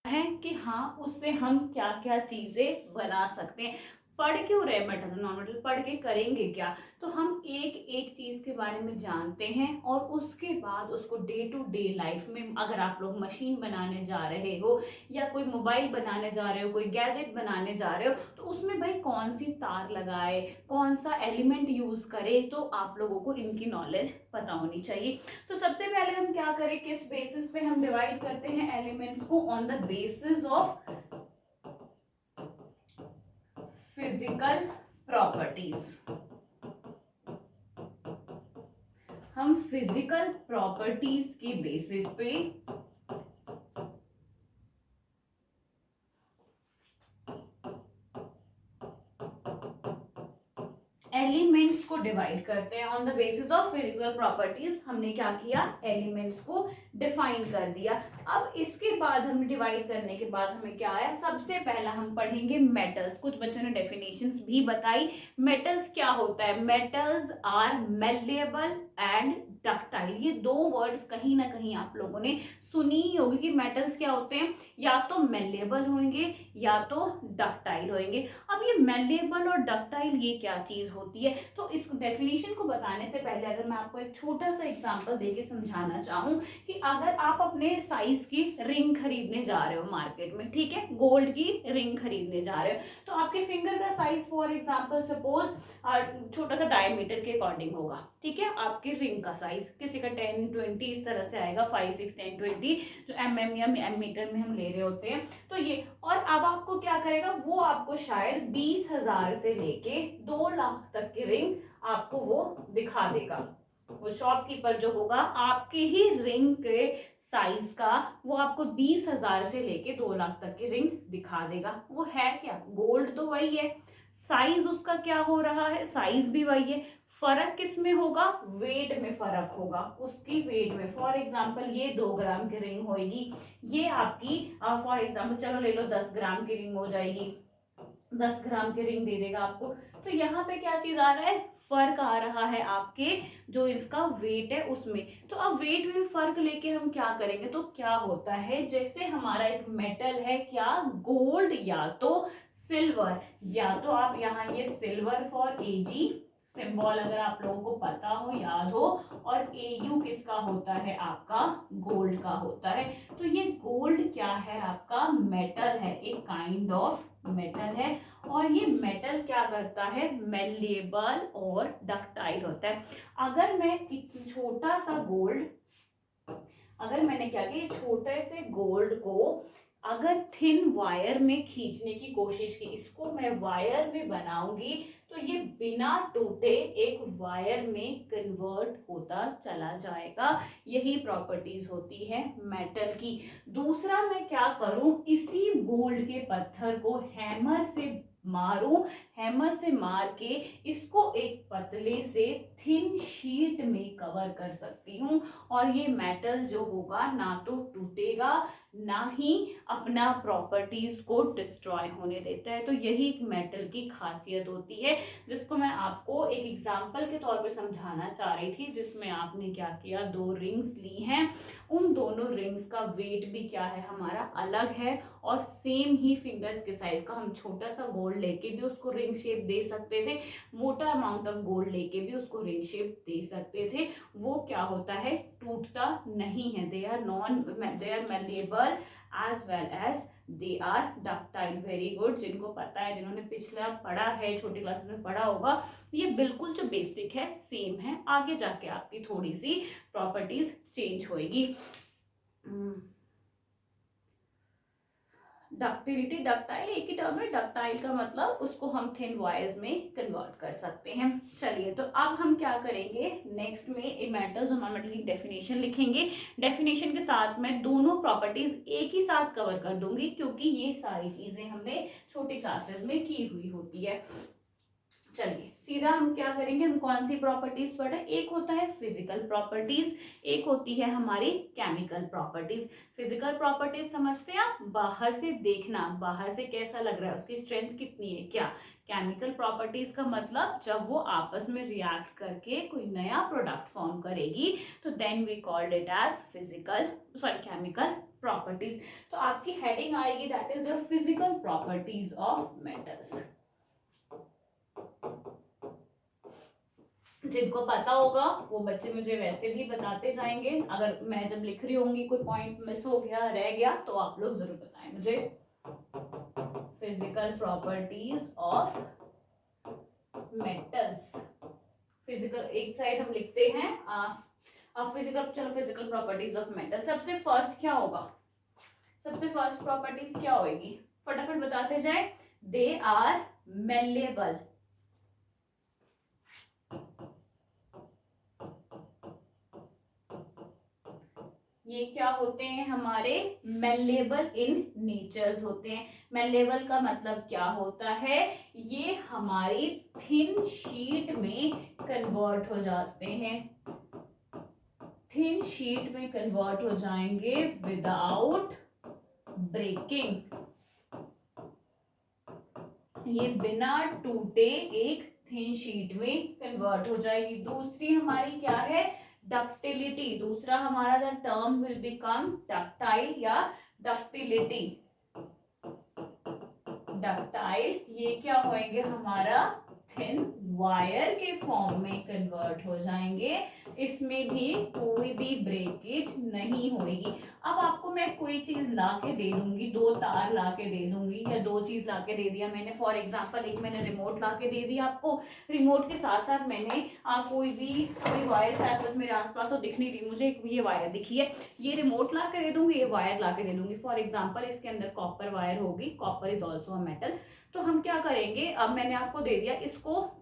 है कि हाँ उससे हम क्या क्या चीजें बना सकते हैं। पढ़ क्यों रहे मेटल नॉन मेटल, पढ़ के करेंगे क्या? तो हम एक एक चीज के बारे में जानते हैं और उसके बाद उसको डे टू डे लाइफ में, अगर आप लोग मशीन बनाने जा रहे हो या कोई मोबाइल बनाने जा रहे हो, कोई गैजेट बनाने जा रहे हो, तो उसमें भाई कौन सी तार लगाए, कौन सा एलिमेंट यूज करे, तो आप लोगों को इनकी नॉलेज पता होनी चाहिए। तो सबसे पहले हम क्या करें, किस बेसिस पे हम डिवाइड करते हैं एलिमेंट्स को? On the basis of physical properties. हम फिजिकल प्रॉपर्टीज के बेसिस पे एलिमेंट्स को डिवाइड करते हैं। On the basis of physical properties हमने क्या किया, एलिमेंट्स को डिफाइन कर दिया। अब इसके बाद हमने डिवाइड करने के बाद हमें क्या आया, सबसे पहला हम पढ़ेंगे मेटल्स। कुछ बच्चों ने डेफिनेशंस भी बताई। मेटल्स क्या होता है? Metals are malleable and ductile. ये दो वर्ड्स कहीं ना कहीं आप लोगों ने सुनी ही होगी कि मेटल्स क्या होते हैं, या तो मेलेबल होंगे या तो डक्टाइल होंगे। अब ये मेलेबल और डक्टाइल ये क्या चीज होती है? तो इस डेफिनेशन को बताने से पहले अगर मैं आपको एक छोटा सा एग्जांपल देके समझाना चाहूं कि अगर आप अपने साइज की रिंग खरीदने जा रहे हो मार्केट में, ठीक है, गोल्ड की रिंग खरीदने जा रहे हो, तो आपके फिंगर का साइज फॉर एग्जांपल सपोज छोटा सा डायमीटर के अकॉर्डिंग होगा, ठीक है। आपके रिंग का साइज किसी का 10-20 इस तरह से आएगा, 5-6-10-20 जो या एम मीटर में हम ले रहे होते हैं। तो ये, और अब आपको क्या करेगा, वो आपको शायद 20,000 से लेके 2 लाख तक की रिंग आपको वो दिखा देगा। वो शॉपकीपर जो होगा आपके ही रिंग के साइज का, वो आपको 20,000 से लेके 2 लाख तक की रिंग दिखा देगा। वो है क्या, गोल्ड तो वही है, साइज उसका क्या हो रहा है, साइज भी वही है। फर्क किस में होगा, वेट में फर्क होगा, उसकी वेट में। फॉर एग्जांपल ये 2 ग्राम की रिंग होगी, ये आपकी फॉर एग्जांपल चलो ले लो 10 ग्राम की रिंग हो जाएगी, 10 ग्राम की रिंग दे देगा आपको। तो यहाँ पे क्या चीज आ रहा है, फर्क आ रहा है आपके जो इसका वेट है उसमें। तो अब वेट में फर्क लेके हम क्या करेंगे, तो क्या होता है, जैसे हमारा एक मेटल है क्या, गोल्ड या तो सिल्वर, या तो आप यहाँ ये सिल्वर फॉर एजी सिंबल अगर आप लोगों को पता हो, याद हो, और एयू किसका होता है, आपका गोल्ड का होता है। तो ये गोल्ड क्या है, आपका मेटल है, एक काइंड ऑफ मेटल है। और ये मेटल क्या करता है, मेलेबल और डक्टाइल होता है। अगर मैं एक छोटा सा गोल्ड, अगर मैंने क्या किया, छोटे से गोल्ड को अगर थिन वायर में खींचने की कोशिश की, इसको मैं वायर में बनाऊंगी, तो ये बिना टूटे एक वायर में कन्वर्ट होता चला जाएगा। यही प्रॉपर्टीज होती है मेटल की। दूसरा मैं क्या करूं, इसी गोल्ड के पत्थर को हैमर से मारूं, हैमर से मार के इसको एक पतले से थिन शीट में कवर कर सकती हूँ, और ये मेटल जो होगा ना तो टूटेगा ना ही अपना प्रॉपर्टीज को डिस्ट्रॉय होने देता है। तो यही एक मेटल की खासियत होती है, जिसको मैं आपको एक एग्जांपल के तौर पे समझाना चाह रही थी, जिसमें आपने क्या किया, 2 रिंग्स ली हैं, उन दोनों रिंग्स का वेट भी क्या है हमारा अलग है, और सेम ही फिंगर्स के साइज का, हम छोटा सा गोल्ड लेके भी उसको रिंग शेप दे सकते थे, मोटा अमाउंट ऑफ गोल्ड लेके भी उसको रिंग शेप दे सकते थे। वो क्या होता है, टूटता नहीं है। They are malleable as well as they are ductile. Very good, जिनको पता है, जिन्होंने पिछला पढ़ा है, छोटी क्लासेस में पढ़ा होगा, ये बिल्कुल जो बेसिक है सेम है, आगे जाके आपकी थोड़ी सी प्रॉपर्टीज चेंज होएगी। डक्टिलिटी, डक्टाइल एक ही टर्म है, डक्टाइल का मतलब उसको हम थिन वायर्स में कन्वर्ट कर सकते हैं। चलिए, तो अब हम क्या करेंगे, नेक्स्ट में मेटल्स और नॉन मेटल की डेफिनेशन लिखेंगे। डेफिनेशन के साथ में दोनों प्रॉपर्टीज एक ही साथ कवर कर दूंगी, क्योंकि ये सारी चीजें हमने छोटी क्लासेस में की हुई होती है। चलिए सीधा हम क्या करेंगे, हम कौन सी प्रॉपर्टीज पढ़ रहे हैं, एक होता है फिजिकल प्रॉपर्टीज, एक होती है हमारी केमिकल प्रॉपर्टीज। फिजिकल प्रॉपर्टीज समझते हैं आप, बाहर से देखना, बाहर से कैसा लग रहा है, उसकी स्ट्रेंथ कितनी है क्या। केमिकल प्रॉपर्टीज का मतलब जब वो आपस में रिएक्ट करके कोई नया प्रोडक्ट फॉर्म करेगी, तो then we called it as physical, sorry, chemical properties. तो आपकी हेडिंग आएगी that is your physical properties of metals. जिनको पता होगा वो बच्चे मुझे वैसे भी बताते जाएंगे, अगर मैं जब लिख रही होंगी कोई पॉइंट मिस हो गया रह गया तो आप लोग जरूर बताएं मुझे। Physical properties of metals, physical एक साइड हम लिखते हैं फिजिकल, चलो फिजिकल प्रॉपर्टीज ऑफ मेटल। सबसे फर्स्ट क्या होगा, सबसे फर्स्ट प्रॉपर्टीज क्या होगी, फटाफट बताते जाए। दे आर मेलेबल, ये क्या होते हैं हमारे मेलेबल इन नेचर्स होते हैं। मेलेबल का मतलब क्या होता है, ये हमारी थिन शीट में कन्वर्ट हो जाते हैं, थिन शीट में कन्वर्ट हो जाएंगे विदाउट ब्रेकिंग, ये बिना टूटे एक थिन शीट में कन्वर्ट हो जाएगी। दूसरी हमारी क्या है, डक्टिलिटी, दूसरा हमारा the term will become ductile या डक्टिलिटी। डक्टाइल ये क्या होंगे हमारा थिन वायर के फॉर्म में कन्वर्ट हो जाएंगे, इसमें भी कोई भी ब्रेकेज नहीं होगी। अब आपको मैं कोई चीज ला के दे दूंगी, दो तार ला के दे दूंगी या दो चीज ला के दे दिया मैंने, फॉर एग्जांपल एक मैंने रिमोट ला के दे दिया आपको, रिमोट के साथ साथ मैंने कोई वायर शायद मेरे आसपास तो दिख नहीं रही मुझे, ये वायर दिखी है, ये रिमोट ला के दे दूंगी, ये वायर ला के दे दूंगी। फॉर एग्जाम्पल इसके अंदर कॉपर वायर होगी, copper is also a metal. तो हम क्या करेंगे, अब मैंने आपको दे दिया,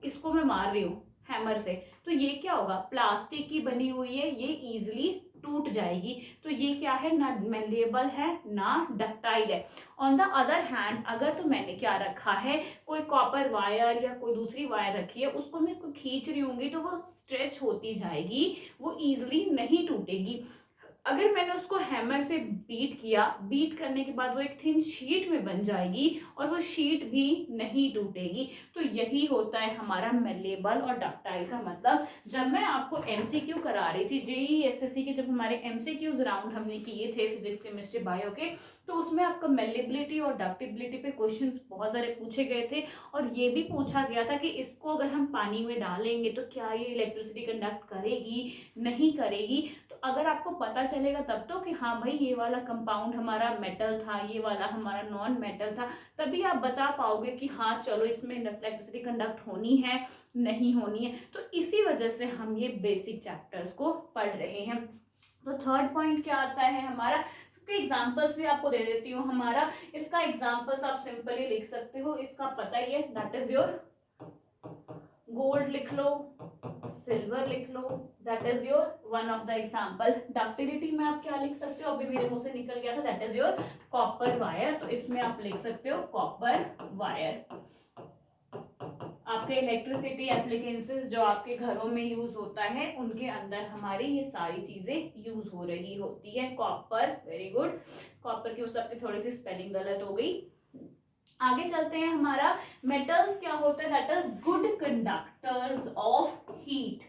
इसको मैं मार रही हूँ हैमर से, तो ये क्या होगा, प्लास्टिक की बनी हुई है, ये इजिली टूट जाएगी, तो ये क्या है, ना मेलेबल है ना डक्टाइल है। ऑन द अदर हैंड अगर तो मैंने क्या रखा है, कोई कॉपर वायर या कोई दूसरी वायर रखी है, उसको मैं इसको खींच रही हूंगी तो वो स्ट्रेच होती जाएगी, वो इजिली नहीं टूटेगी। अगर मैंने उसको हैमर से बीट किया, बीट करने के बाद वो एक थिन शीट में बन जाएगी और वो शीट भी नहीं टूटेगी। तो यही होता है हमारा मेलेबल और डक्टाइल का मतलब। जब मैं आपको एमसीक्यू करा रही थी जेईई एसएससी के, जब हमारे एमसीक्यूज राउंड हमने किए थे फिजिक्स केमिस्ट्री बायो के, तो उसमें आपका मेलेबिलिटी और डक्टिबिलिटी पे क्वेश्चंस बहुत सारे पूछे गए थे, और ये भी पूछा गया था कि इसको अगर हम पानी में डालेंगे तो क्या ये इलेक्ट्रिसिटी कंडक्ट करेगी नहीं करेगी। अगर आपको पता चलेगा तब तो कि हाँ भाई ये वाला कंपाउंड हमारा मेटल था, ये वाला हमारा नॉन मेटल था, तभी आप बता पाओगे कि हाँ चलो इसमें इलेक्ट्रिसिटी कंडक्ट होनी है नहीं होनी है। तो इसी वजह से हम ये बेसिक चैप्टर्स को पढ़ रहे हैं। तो थर्ड पॉइंट क्या आता है हमारा, इसके एग्जांपल्स भी आपको दे देती हूँ हमारा, इसका एग्जांपल्स आप सिंपली लिख सकते हो, इसका पता ही है, दैट इज योर गोल्ड लिख लो, सिल्वर लिख लो, that is your one of the example. Ductility में आप क्या लिख सकते हो, अभी मेरे मुंह से निकल गया था, that is your copper wire, तो इसमें आप लिख सकते हो कॉपर वायर। आपके इलेक्ट्रिसिटी एप्लीकेशंस जो आपके घरों में यूज होता है उनके अंदर हमारी ये सारी चीजें यूज हो रही होती है। कॉपर, वेरी गुड, कॉपर की उस सबकी थोड़ी सी स्पेलिंग गलत हो गई। आगे चलते हैं, हमारा मेटल्स क्या होता है, that is good conductors of heat.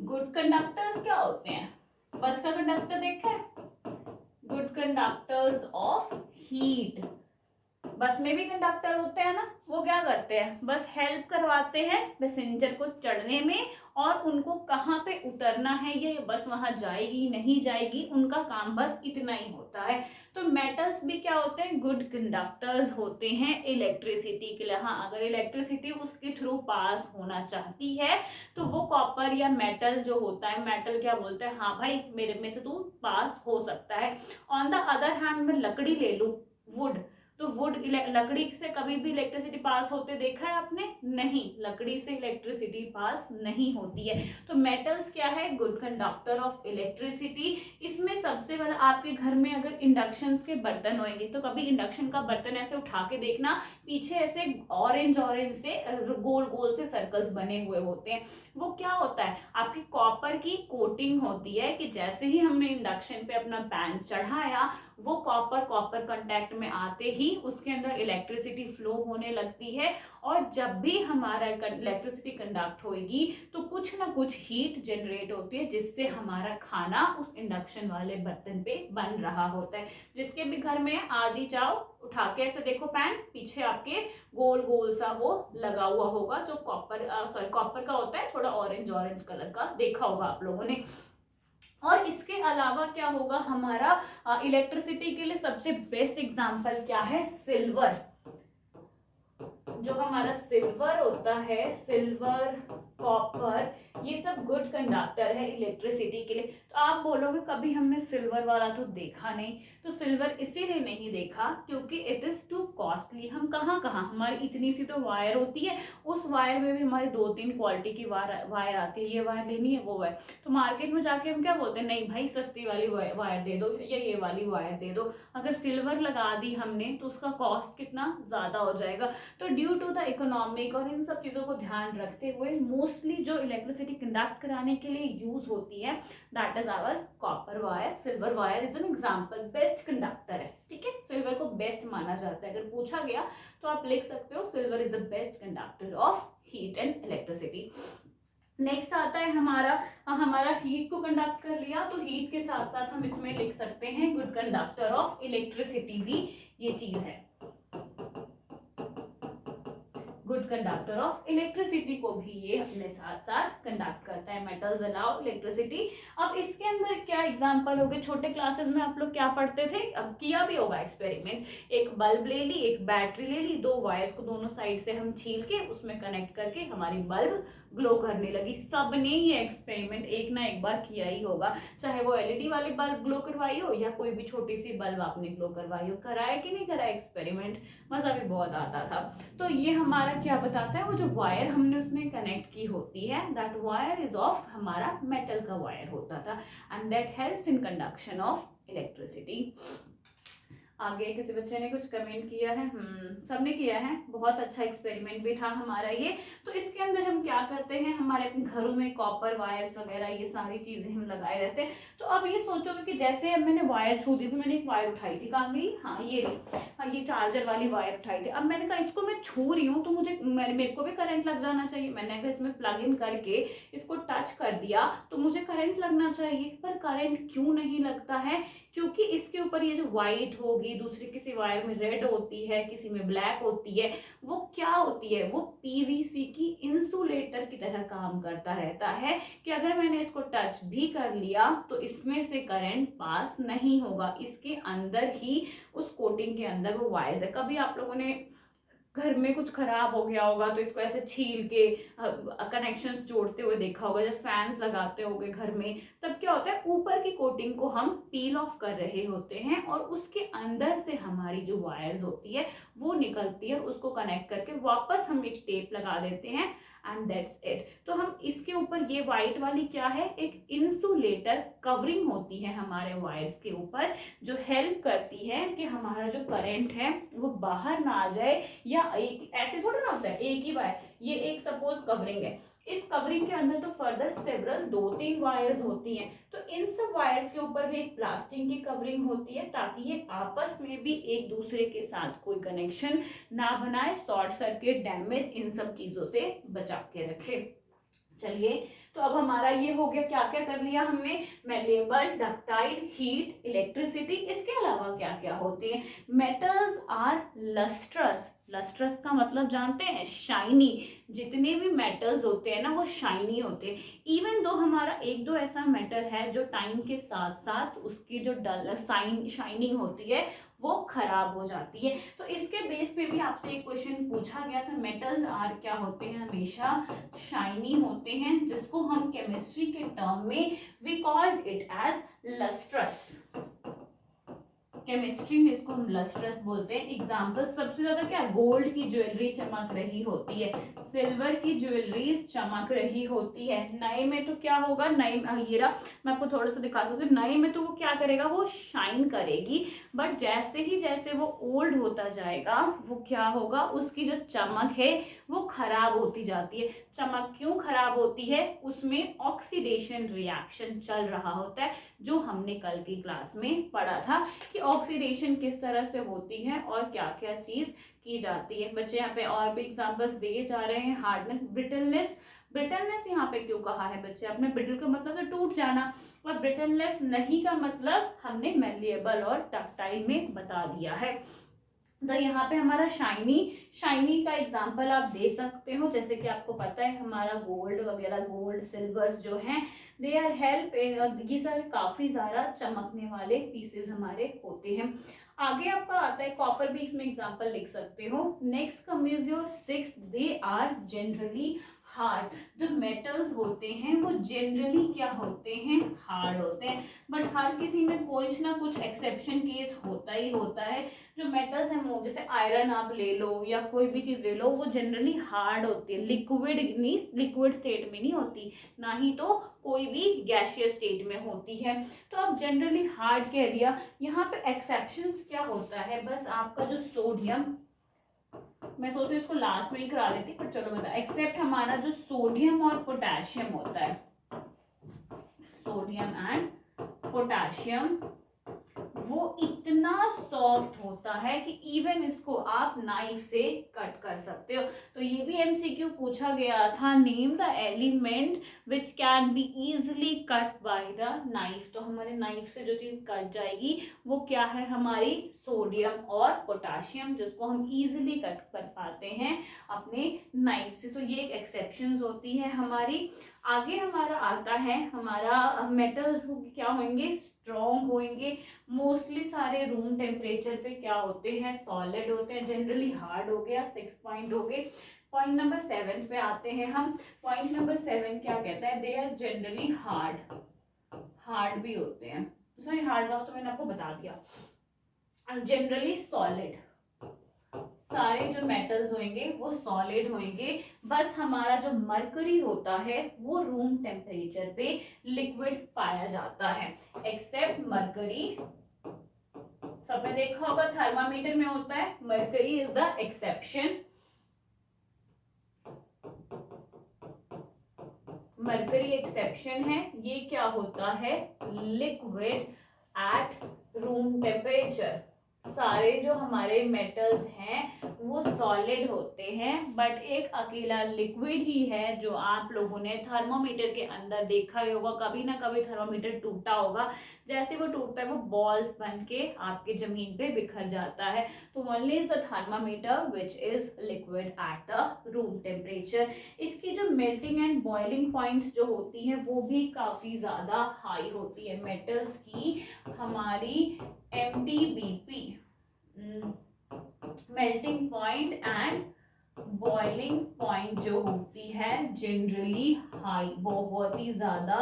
Good conductors क्या होते हैं, बस का कंडक्टर देखा है, गुड कंडक्टर्स ऑफ हीट। बस में भी कंडक्टर होते हैं ना, वो क्या करते हैं, बस हेल्प करवाते हैं पैसेंजर को चढ़ने में, और उनको कहाँ पे उतरना है, ये बस वहां जाएगी नहीं जाएगी, उनका काम बस इतना ही होता है। तो मेटल्स भी क्या होते हैं, गुड कंडक्टर्स होते हैं इलेक्ट्रिसिटी के लिए। हाँ, अगर इलेक्ट्रिसिटी उसके थ्रू पास होना चाहती है तो वो कॉपर या मेटल जो होता है, मेटल क्या बोलते हैं, हाँ भाई मेरे में से तू पास हो सकता है। ऑन द अदर हैंड में लकड़ी ले लूं, वुड, तो वुड, लकड़ी से कभी भी इलेक्ट्रिसिटी पास होते देखा है आपने, नहीं, लकड़ी से इलेक्ट्रिसिटी पास नहीं होती है। तो मेटल्स क्या है, गुड कंडक्टर ऑफ इलेक्ट्रिसिटी। इसमें सबसे पहले आपके घर में अगर इंडक्शन के बर्तन होंगे तो कभी इंडक्शन का बर्तन ऐसे उठा के देखना, पीछे ऐसे ऑरेंज ऑरेंज से गोल गोल से सर्कल्स बने हुए होते हैं, वो क्या होता है, आपकी कॉपर की कोटिंग होती है कि जैसे ही हमने इंडक्शन पे अपना पैन चढ़ाया वो कॉपर कांटेक्ट में आते ही उसके अंदर इलेक्ट्रिसिटी फ्लो होने लगती है, और जब भी हमारा इलेक्ट्रिसिटी कंडक्ट होगी तो कुछ ना कुछ हीट जनरेट होती है, जिससे हमारा खाना उस इंडक्शन वाले बर्तन पे बन रहा होता है। जिसके भी घर में आज ही जाओ, उठा के ऐसे देखो पैन, पीछे आपके गोल गोल सा वो लगा हुआ होगा, जो कॉपर का होता है, थोड़ा ऑरेंज ऑरेंज कलर का, देखा होगा आप लोगों ने। और इसके अलावा क्या होगा, हमारा इलेक्ट्रिसिटी के लिए सबसे बेस्ट एग्जांपल क्या है, सिल्वर। जो हमारा सिल्वर होता है, सिल्वर, कॉपर, ये सब गुड कंडक्टर है इलेक्ट्रिसिटी के लिए। तो आप बोलोगे कभी हमने सिल्वर वाला तो देखा नहीं, तो सिल्वर इसीलिए नहीं देखा क्योंकि इट इज टू कॉस्टली। हम कहाँ हमारी इतनी सी तो वायर होती है, उस वायर में भी हमारी 2-3 क्वालिटी की वायर आती है, ये वायर लेनी है, वो वायर। तो मार्केट में जाके हम क्या बोलते हैं, नहीं भाई सस्ती वाली वायर दे दो या ये वाली वायर दे दो। अगर सिल्वर लगा दी हमने तो उसका कॉस्ट कितना ज्यादा हो जाएगा। तो ड्यू टू द इकोनॉमिक और इन सब चीजों को ध्यान रखते हुए मोस्टली जो इलेक्ट्रिसिटी कंडक्ट कराने के लिए यूज होती है, that is our copper wire. Silver wire is an example, best conductor है, ठीक है, सिल्वर को बेस्ट माना जाता है। अगर पूछा गया तो आप लिख सकते हो silver is the best conductor of heat and electricity. Next आता है हमारा हीट को कंडक्ट कर लिया, तो हीट के साथ साथ हम इसमें लिख सकते हैं गुड कंडक्टर ऑफ इलेक्ट्रिसिटी भी ये चीज है। गुड कंडक्टर ऑफ इलेक्ट्रिसिटी को भी ये अपने साथ साथ कंडक्ट करता है, मेटल्स अलाउ इलेक्ट्रिसिटी। अब इसके अंदर क्या एग्जांपल हो गए, छोटे क्लासेस में आप लोग क्या पढ़ते थे, अब किया भी होगा एक्सपेरिमेंट, एक बल्ब ले ली, एक बैटरी ले ली, 2 वायर्स को दोनों साइड से हम छील के उसमें कनेक्ट करके हमारी बल्ब ग्लो करने लगी। सबने ये एक्सपेरिमेंट एक ना एक बार किया ही होगा, चाहे वो एलईडी वाली बल्ब ग्लो करवाई हो या कोई भी छोटी सी बल्ब आपने ग्लो करवाई हो। कराया कि नहीं कराया एक्सपेरिमेंट, मजा भी बहुत आता था। तो ये हमारा क्या बताता है, वो जो वायर हमने उसमें कनेक्ट की होती है, दैट वायर इज ऑफ हमारा मेटल का वायर होता था, and that helps in conduction of electricity. आगे किसी बच्चे ने कुछ कमेंट किया है, सबने किया है, बहुत अच्छा एक्सपेरिमेंट भी था हमारा ये। तो इसके अंदर हम क्या करते हैं, हमारे अपने घरों में कॉपर वायर्स वगैरह ये सारी चीजें हम लगाए रहते हैं। तो अब ये सोचोगे कि जैसे अब मैंने वायर छू दी थी, मैंने एक वायर उठाई थी, कहाँ गई, हाँ ये रही, हाँ ये चार्जर वाली वायर उठाई थी। अब मैंने कहा इसको मैं छू रही हूँ तो मेरे को भी करंट लग जाना चाहिए। मैंने कहा इसमें प्लग इन करके इसको टच कर दिया तो मुझे करंट लगना चाहिए, पर करंट क्यों नहीं लगता है, क्योंकि इसके ऊपर ये जो व्हाइट होगी, दूसरी किसी वायर में रेड होती है, किसी में ब्लैक होती है, वो क्या होती है, वो पीवीसी की इंसुलेटर की तरह काम करता रहता है कि अगर मैंने इसको टच भी कर लिया तो इसमें से करंट पास नहीं होगा। इसके अंदर ही उस कोटिंग के अंदर वो वायर्स है। कभी आप लोगों ने घर में कुछ खराब हो गया होगा तो इसको ऐसे छील के कनेक्शंस जोड़ते हुए देखा होगा, जब फैंस लगाते होंगे घर में, तब क्या होता है ऊपर की कोटिंग को हम पील ऑफ कर रहे होते हैं और उसके अंदर से हमारी जो वायर्स होती है वो निकलती है, उसको कनेक्ट करके वापस हम एक टेप लगा देते हैं एंड दैट्स इट। तो हम इसके ऊपर, ये व्हाइट वाली क्या है, एक इंसुलेटर कवरिंग होती है हमारे वायर्स के ऊपर, जो हेल्प करती है कि हमारा जो करंट है वो बाहर ना आ जाए, या एक ऐसे थोड़ा ना होता है एक ही वायर, ये एक सपोज कवरिंग है, इस कवरिंग के अंदर तो फर्दर सेवरल 2-3 वायर्स होती हैं, तो इन सब वायर्स के ऊपर भी एक प्लास्टिक की कवरिंग होती है ताकि ये आपस में भी एक दूसरे के साथ कोई कनेक्शन ना बनाए, शॉर्ट सर्किट, डैमेज, इन सब चीजों से बचा के रखे। चलिए, तो अब हमारा ये हो गया, क्या क्या कर लिया हमने, मैलेबल, डक्टाइल, हीट, इलेक्ट्रिसिटी। इसके अलावा क्या क्या होते हैं, मेटल्स आर लस्ट्रस। लस्ट्रस का मतलब जानते हैं, शाइनी। जितने भी मेटल्स होते हैं ना वो शाइनी होते हैं। इवन दो हमारा एक दो ऐसा मेटल है जो टाइम के साथ साथ उसकी जो डल शाइनिंग होती है वो खराब हो जाती है। तो इसके बेस पे भी आपसे एक क्वेश्चन पूछा गया था, मेटल्स आर क्या होते हैं, हमेशा शाइनी होते हैं, जिसको हम केमिस्ट्री के टर्म में we called it as lustrous. Chemistry में इसको हम लस्ट्रस बोलते हैं। एग्जाम्पल सबसे ज्यादा क्या, गोल्ड की ज्वेलरी चमक रही होती है, सिल्वर की ज्वेलरीज चमक रही होती है। नए में तो क्या होगा, नए ये रहा, मैं आपको थोड़ा सा दिखा सकती हूँ, नए में तो वो क्या करेगा, वो शाइन करेगी, बट जैसे वो ओल्ड होता जाएगा वो क्या होगा, उसकी जो चमक है वो खराब होती जाती है। चमक क्यों खराब होती है, उसमें ऑक्सीडेशन रिएक्शन चल रहा होता है, जो हमने कल की क्लास में पढ़ा था कि ऑक्सीडेशन किस तरह से होती है और क्या क्या चीज की जाती है। बच्चे यहाँ पे और भी एग्जांपल्स दिए जा रहे हैं। हार्डनेस, ब्रिटलनेस, ब्रिटलनेस यहाँ पे क्यों कहा है बच्चे, आपने ब्रिटल का मतलब तो टूट जाना, और ब्रिटलनेस नहीं का मतलब हमने मेलिएबल और टक्टाइल में बता दिया है। तो यहाँ पे हमारा शाइनी, शाइनी का एग्जांपल आप दे सकते हो, जैसे कि आपको पता है हमारा गोल्ड वगैरह, गोल्ड सिल्वर्स जो हैं दे आर हेल्प, ये सारे काफी ज्यादा चमकने वाले पीसेस हमारे होते हैं। आगे आपका आता है कॉपर भी, इसमें एग्जांपल लिख सकते हो। Next come is your 6, they are generally hard. जो मेटल्स होते हैं वो जनरली क्या होते हैं, हार्ड होते हैं, बट हर किसी में कुछ ना कुछ एक्सेप्शन केस होता ही होता है। जो मेटल्स हैं वो, जैसे आयरन आप ले लो या कोई भी चीज ले लो, वो जनरली हार्ड होती है, लिक्विड नहीं, लिक्विड स्टेट में नहीं होती, ना ही तो कोई भी गैसियस स्टेट में होती है। तो अब जनरली हार्ड कह दिया। यहाँ पे एक्सेप्शंस क्या होता है, बस आपका जो सोडियम, मैं सोच रही इसको लास्ट में ही करा लेती, पर चलो बता, एक्सेप्ट हमारा जो सोडियम और पोटेशियम होता है, सोडियम एंड पोटेशियम, वो इतना सॉफ्ट होता है कि इवन इसको आप नाइफ से कट कर सकते हो। तो ये भी एमसीक्यू पूछा गया था, name the element which can be easily cut by the knife. तो हमारे नाइफ से जो चीज कट जाएगी वो क्या है, हमारी सोडियम और पोटेशियम, जिसको हम इजिली कट कर पाते हैं अपने नाइफ से। तो ये एक एक्सेप्शंस होती है हमारी। आगे हमारा आता है, हमारा मेटल्स क्या होंगे, स्ट्रॉन्ग होंगे। मोस्टली सारे रूम टेम्परेचर पे क्या होते हैं, सॉलिड होते हैं। जनरली हार्ड हो गया, 6 पॉइंट हो गए। पॉइंट नंबर 7 पे आते हैं हम। पॉइंट नंबर 7 क्या कहता है, they are generally hard, hard भी होते हैं, सॉरी हार्ड था तो मैंने आपको बता दिया। जनरली सॉलिड, सारे जो मेटल्स होंगे वो सॉलिड होंगे, बस हमारा जो मरकरी होता है वो रूम टेम्परेचर पे लिक्विड पाया जाता है, एक्सेप्ट मरकरी। सबने देखा होगा थर्मामीटर में होता है, mercury is the exception. Mercury exception है, ये क्या होता है, लिक्विड एट रूम टेम्परेचर। सारे जो हमारे मेटल्स हैं वो सॉलिड होते हैं, बट एक अकेला लिक्विड ही है जो आप लोगों ने थर्मोमीटर के अंदर देखा ही होगा, कभी ना कभी थर्मोमीटर टूटा होगा, जैसे वो टूटता है वो बॉल्स बन के आपके जमीन पे बिखर जाता है। तो only is the thermometer which is liquid at the room temperature. इसकी जो मेल्टिंग एंड बॉइलिंग पॉइंट्स जो होती है वो भी काफी ज्यादा हाई होती है मेटल्स की। हमारी MTBP, melting point and boiling point जो होती है जनरली हाई, बहुत ही ज्यादा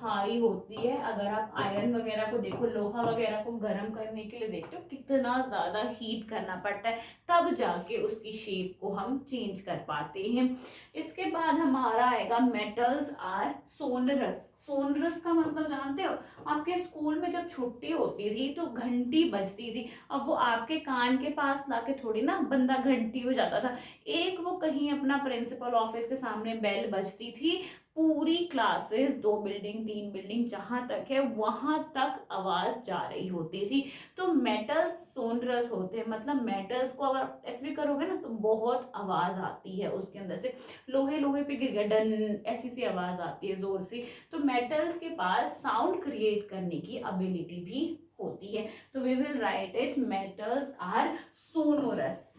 हाई होती है। अगर आप आयरन वगैरह को देखो, लोहा वगैरह को गर्म करने के लिए देखते हो कितना ज्यादा हीट करना पड़ता है, तब जाके उसकी शेप को हम चेंज कर पाते हैं। इसके बाद हमारा आएगा मेटल्स आर सोनरस। सोनरस का मतलब जानते हो, आपके स्कूल में जब छुट्टी होती थी तो घंटी बजती थी, अब वो आपके कान के पास लाके थोड़ी ना बंदा घंटी बजाता था, एक वो कहीं अपना प्रिंसिपल ऑफिस के सामने बेल बजती थी, पूरी क्लासेस 2 बिल्डिंग 3 बिल्डिंग जहां तक है वहां तक आवाज जा रही होती थी। तो मेटल्स सोनरस होते हैं, मतलब मेटल्स को अगर ऐसे भी करोगे ना तो बहुत आवाज आती है उसके अंदर से, लोहे लोहे पे गिर गया डन, ऐसी सी आवाज आती है जोर से। तो मेटल्स के पास साउंड क्रिएट करने की एबिलिटी भी होती है। तो we will write it, metals are sonorous.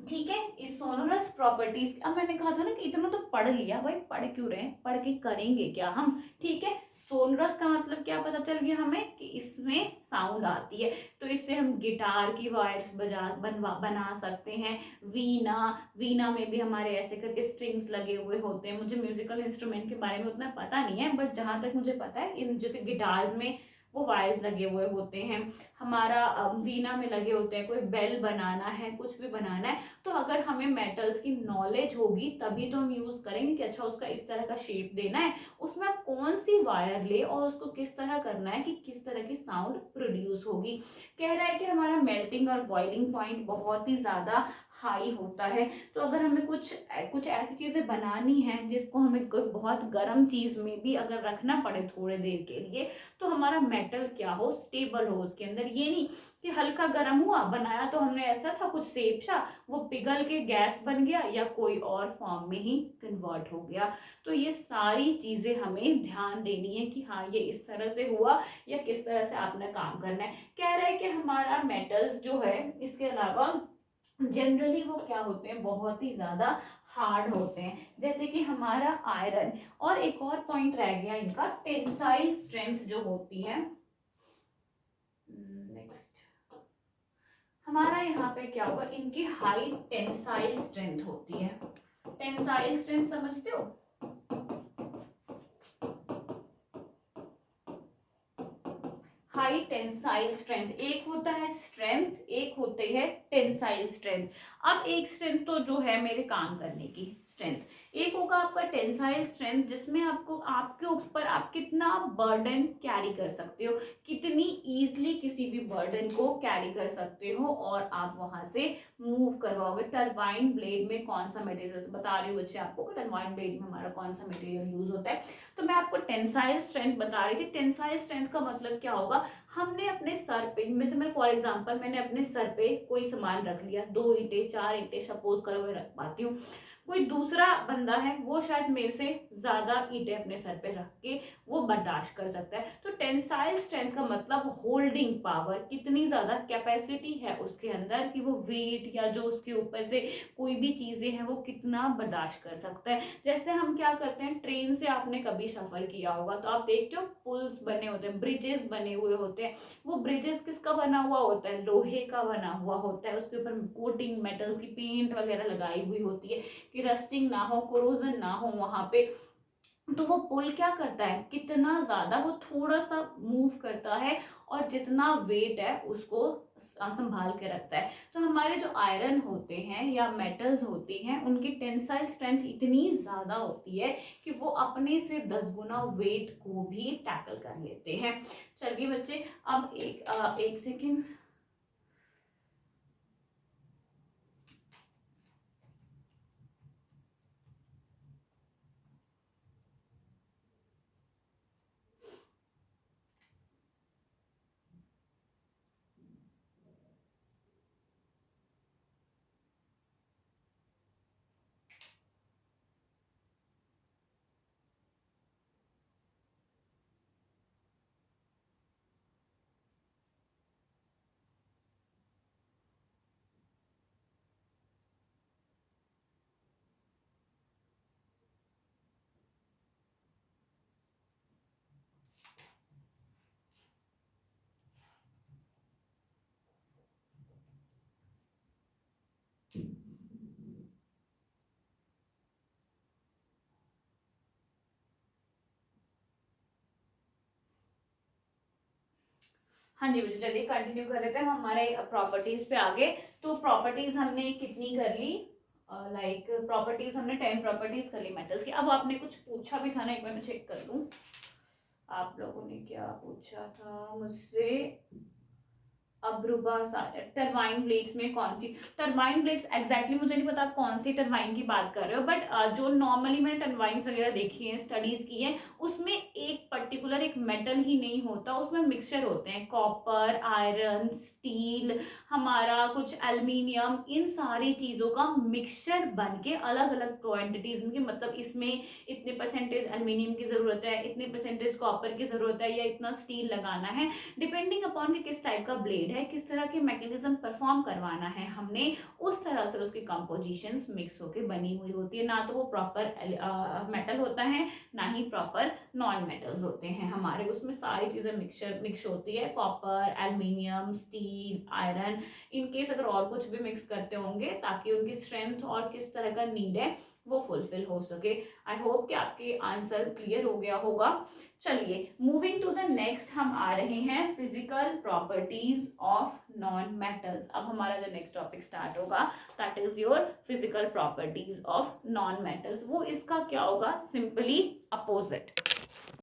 ठीक है, इस सोनोरस प्रॉपर्टीज, अब मैंने कहा था ना कि इतना तो पढ़ लिया भाई, पढ़ क्यों रहे हैं, पढ़ के करेंगे क्या हम। ठीक है, सोनोरस का मतलब क्या पता चल गया हमें कि इसमें साउंड आती है, तो इससे हम गिटार की वायर्स बना सकते हैं। वीणा, वीणा में भी हमारे ऐसे करके स्ट्रिंग्स लगे हुए होते हैं। मुझे म्यूजिकल इंस्ट्रूमेंट के बारे में उतना पता नहीं है, बट जहां तक मुझे पता है इन जैसे गिटार्स में वो वायर्स लगे हुए होते हैं, हमारा वीणा में लगे होते हैं। कोई बेल बनाना है, कुछ भी बनाना है, तो अगर हमें मेटल्स की नॉलेज होगी तभी तो हम यूज करेंगे कि अच्छा उसका इस तरह का शेप देना है, उसमें आप कौन सी वायर ले और उसको किस तरह करना है कि किस तरह की साउंड प्रोड्यूस होगी। कह रहा है कि हमारा मेल्टिंग और बॉइलिंग पॉइंट बहुत ही ज्यादा हाई होता है। तो अगर हमें कुछ कुछ ऐसी चीज़ें बनानी है जिसको हमें कोई बहुत गर्म चीज़ में भी अगर रखना पड़े थोड़े देर के लिए, तो हमारा मेटल क्या हो, स्टेबल हो उसके अंदर। ये नहीं कि हल्का गर्म हुआ, बनाया तो हमने ऐसा था कुछ सेप सा, वो पिघल के गैस बन गया या कोई और फॉर्म में ही कन्वर्ट हो गया। तो ये सारी चीज़ें हमें ध्यान देनी है कि हाँ ये इस तरह से हुआ या किस तरह से आपने काम करना है। कह रहे हैं कि हमारा मेटल्स जो है इसके अलावा जनरली वो क्या होते हैं, बहुत ही ज्यादा हार्ड होते हैं, जैसे कि हमारा आयरन। और एक और पॉइंट रह गया इनका, टेंसाइल स्ट्रेंथ जो होती है। नेक्स्ट हमारा यहाँ पे क्या होगा, इनकी हाई टेंसाइल स्ट्रेंथ होती है। टेंसाइल स्ट्रेंथ समझते हो? हाई टेंसाइल स्ट्रेंथ, एक होता है स्ट्रेंथ, एक होते हैं टेंसाइल स्ट्रेंथ। अब एक स्ट्रेंथ तो जो है मेरे काम करने की स्ट्रेंथ, एक होगा आपका टेंसाइल स्ट्रेंथ जिसमें आपको आपके ऊपर आप कितना बर्डन कैरी कर सकते हो, कितनी इजीली किसी भी बर्डन को कैरी कर सकते हो और आप वहां से मूव करवाओगे। टरबाइन ब्लेड में कौन सा मटेरियल, बता रही हूँ बच्चे आपको टरबाइन ब्लेड में हमारा कौन सा मटेरियल यूज होता है। तो मैं आपको टेंसाइल स्ट्रेंथ बता रही थी। टेंसाइल स्ट्रेंथ का मतलब क्या होगा, हमने अपने सर पे, जैसे मैं फॉर एग्जांपल मैंने अपने सर पे कोई सामान रख लिया, 2 ईंटें 4 ईंटें सपोज करो मैं रख पाती हूँ, कोई दूसरा बंदा है वो शायद मेरे से ज्यादा ईंटें अपने सर पे रख के वो बर्दाश्त कर सकता है। तो टेंसाइल स्ट्रेंथ का मतलब होल्डिंग पावर, कितनी ज्यादा कैपेसिटी है उसके अंदर कि वो वेट या जो उसके ऊपर से कोई भी चीजें हैं वो कितना बर्दाश्त कर सकता है। जैसे हम क्या करते हैं, ट्रेन से आपने कभी सफर किया होगा तो आप देखते हो पुल्स बने होते हैं, ब्रिजेस बने हुए होते हैं। वो ब्रिजेस किसका बना हुआ होता है, लोहे का बना हुआ होता है, उसके ऊपर कोटिंग मेटल्स की पेंट वगैरह लगाई हुई होती है कि रस्टिंग ना हो, कोरोजन ना हो वहां पे। तो वो पुल क्या करता है, कितना ज्यादा वो थोड़ा सा मूव करता है और जितना वेट है उसको संभाल के रखता है। तो हमारे जो आयरन होते हैं या मेटल्स होती हैं उनकी टेंसाइल स्ट्रेंथ इतनी ज्यादा होती है कि वो अपने से 10 गुना वेट को भी टैकल कर लेते हैं। चलिए बच्चे, अब एक सेकेंड। हाँ जी बच्चे, चलिए कंटिन्यू कर रहे थे हम हमारे प्रॉपर्टीज पे आगे। तो प्रॉपर्टीज हमने कितनी कर ली, लाइक प्रॉपर्टीज हमने 10 प्रॉपर्टीज कर ली मेटल्स की। अब आपने कुछ पूछा भी था ना, एक बार मैं चेक कर लूं, आप लोगों ने क्या पूछा था मुझसे। अब्रुबा टरबाइन ब्लेड्स में कौन सी, टरबाइन ब्लेड्स एग्जैक्टली मुझे नहीं पता कौन सी टरबाइन की बात कर रहे हो, बट जो नॉर्मली मैंने टरबाइंस वगैरह देखी है, स्टडीज की है, उसमें एक पर्टिकुलर एक मेटल ही नहीं होता, उसमें मिक्सचर होते हैं, कॉपर, आयरन, स्टील, हमारा कुछ एल्युमिनियम, इन सारी चीजों का मिक्सचर बन के अलग अलग क्वांटिटीज में, मतलब इसमें इतने परसेंटेज एल्युमिनियम की जरूरत है, इतने परसेंटेज कॉपर की जरूरत है, या इतना स्टील लगाना है, डिपेंडिंग अपॉन कि किस टाइप का ब्लेड है, किस तरह के मैकेनिज्म परफॉर्म करवाना है हमने, उस तरह से उसकी कंपोजिशंस मिक्स होके बनी हुई होती है। ना तो वो प्रॉपर मेटल होता है, ना ही प्रॉपर नॉन मेटल्स होते हैं हमारे, उसमें सारी चीजें मिक्स होती है, copper, aluminium, steel, iron. In case अगर और कुछ भी मिक्स करते होंगे ताकि उनकी स्ट्रेंथ और किस तरह का नीड है वो फुलफिल हो सके। आई होप कि आपके आंसर क्लियर हो गया होगा। चलिए मूविंग टू द नेक्स्ट, हम आ रहे हैं physical properties of non metals. अब हमारा जो नेक्स्ट टॉपिक स्टार्ट होगा that is your physical properties of non metals. वो इसका क्या होगा, सिंपली अपोजिट।